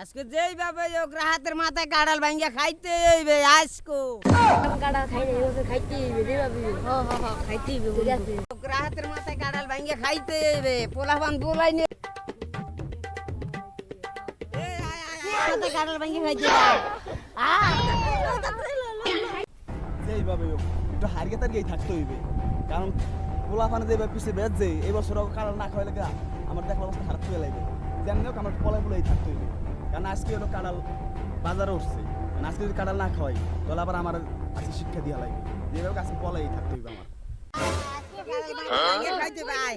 আজকে যেইভাবে গ্রাহকের মাথায় কাঁড়াল ভাঙ্গা খাইতে হইবে আজকো কাঁড়াল খাই নাই ওকে খাইতে হইবে যেভাবে খাইতে হইবে গ্রাহকের মাথায় কাঁড়াল ভাঙ্গা খাইতে হইবে পোলাপান বলাই নে মাথায় কাঁড়াল ভাঙ্গা খাইতে যেইভাবে হোক একটু হারিয়ে তারিয়েই থাকতে হইবে, কারণ পোলাপানে যেভাবে পিছিয়ে বেচ যে এই বছর কাঁড়াল না খাওয়াইলে গা আমার দেখার অবস্থা খারাপ হয়ে লাগবে। যেমনি হোক আমার পলাই বলেই থাকতে হইবে, কারণ আজকে হলো কাঁড়াল বাজারে উঠছে, মানে আজকে যদি কাঁড়াল না খাওয়াই তাহলে আবার আমার আজকে শিক্ষা দেওয়া লাগবে। যেভাবে হোক আজকে পলাই থাকতে হইবে আমার। খাইতে ভাই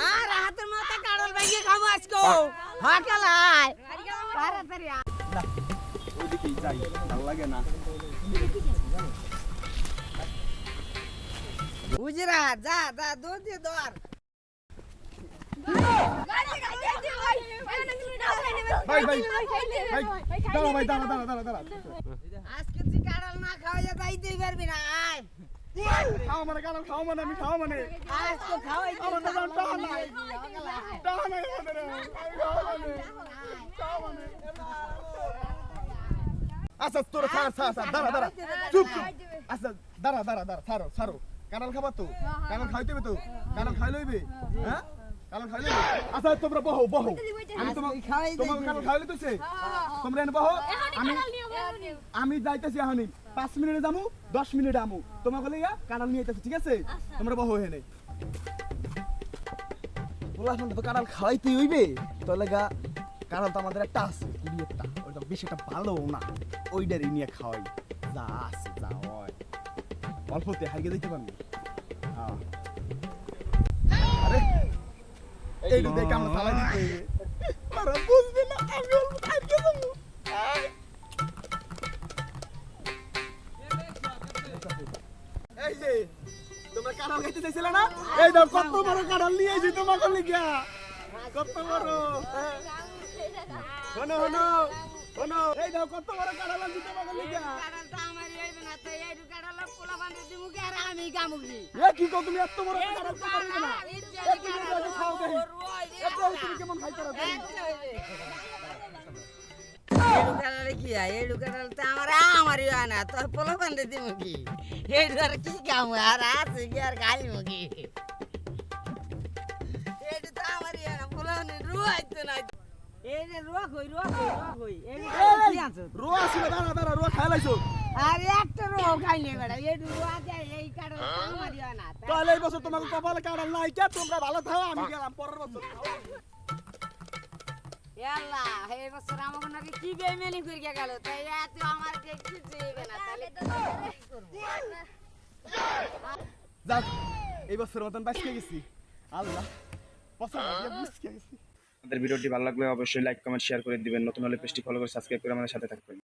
আর হাতের মাথায় কাঁড়াল ভাঙ্গা খাবো আজকো হাকালাই তাড়াতাড়ি না ওইদিকেই যাই, ভালো লাগে না। বুঝরা যা যা দৌড় দিয়ে দৌড় ভাই ভাই ভাই দাঁড়া ভাই দাঁড়া দাঁড়া দাঁড়া দাঁড়া আজকে তুই কাঁড়াল না খাওয়াইয়া যাইতেই পারবি না আয় খাও মানে কাঁড়াল খাও মানে আমি খাও মানে আজকে খাওয়াই আমার তো টাকা নাই, টাকা নাই আমাদের, আমি খাও মানে খাও মানে। আচ্ছা তোর ছাড় ছাড় ছাড় দাঁড়া দাঁড়া চুপ চুপ। আচ্ছা দাঁড়া দাঁড়া দাঁড়া ছাড়ো ছাড়ো, কাঁড়াল খাবা তো, কাঁড়াল খাইতে হবে তো, কাঁড়াল খাই লইবে, হ্যাঁ কাঁড়াল খাই লইবে। আচ্ছা তোমরা বহো বহো, আমি তোমাকে কাঁড়াল খাইলে তো সে তোমরা এনে বহো, আমি যাইতেছি এখনই 5 মিনিটে যামু 10 মিনিটে আমু, তোমাকে লইয়া কাঁড়াল নিয়ে আইতেছি, ঠিক আছে? তোমরা বহো এখানে। বলা শুনতে তো কাঁড়াল খাওয়াইতেই হইবে, তাহলে গা কাঁড়াল তো আমাদের একটা আছে কুড়িয়েরটা, ওইটা বেশি একটা ভালো না, ওইটারই নিয়ে খাওয়াই যা আছে যা হয় অল্পতে হারিয়ে দিতে পারবি। আরে এইটু দেখে আমরা তালা দিতে হইবে, ওরা বুঝবে না আমি অল্প হারিয়ে যাবো। এই যে তোমরা কাঁড়াল খাইতে চাইছিলে না, এই দাও কত বড় কাঁড়াল নিয়ে এসেছি তোমাকে লিখা, কত বড়, হনো হনো হনো, এই দাও কত বড় কাঁড়াল আনছি তোমাকে লিখা। কাঁড়ালটা আমারই হইবে না তো এইটু কাঁড়াল পোলা বান্ধে দিমু কি আর আমি গামুকি এ কি কও তুমি এত বড় কাঁড়াল তো পারবে না, এ তুমি আগে খাও দেই, এ তুমি কেমন খাইতে রাখো। এইটু কাঁড়ালে কি হয় এইটু কাঁড়াল তো আমারই হয় না তোর পোলা বান্ধে দিমু কি এইটু আর কি গামু আর আছে কি আর গালিমু কি এইটু তো আমারই হয় না পোলা বান্ধে রুয়াইতো না এই যে রুয়া কই এই কি আছে রোয়া ছিল, দাঁড়া দাঁড়া রোয়া খাই লাইছো, আর একটা রুয়া খাইনি বেটা এইটু রুয়া যায় এই কাঁড়াল তো আমারই হয় না তাহলে এই বছর তোমাকে কপালে কাঁড়াল নাই, কে তোমরা ভালো থাও, আমি গেলাম পরের বছর। ইয়াল্লা এই বছর আমাকে নাকি কি বেইমানি করিয়া গেল তাই এত আমার দেখতে যাইবে না তাহলে যাক এই বছর মতন বাঁচকে গেছি, আল্লাহ পছন্দ দিয়ে বুঝকে গেছি। আমাদের ভিডিওটি ভালো লাগলে অবশ্যই লাইক কমেন্ট শেয়ার করে দিবেন, নতুন হলে পেজটি ফলো করে সাবস্ক্রাইব করে আমাদের সাথে থাকবেন।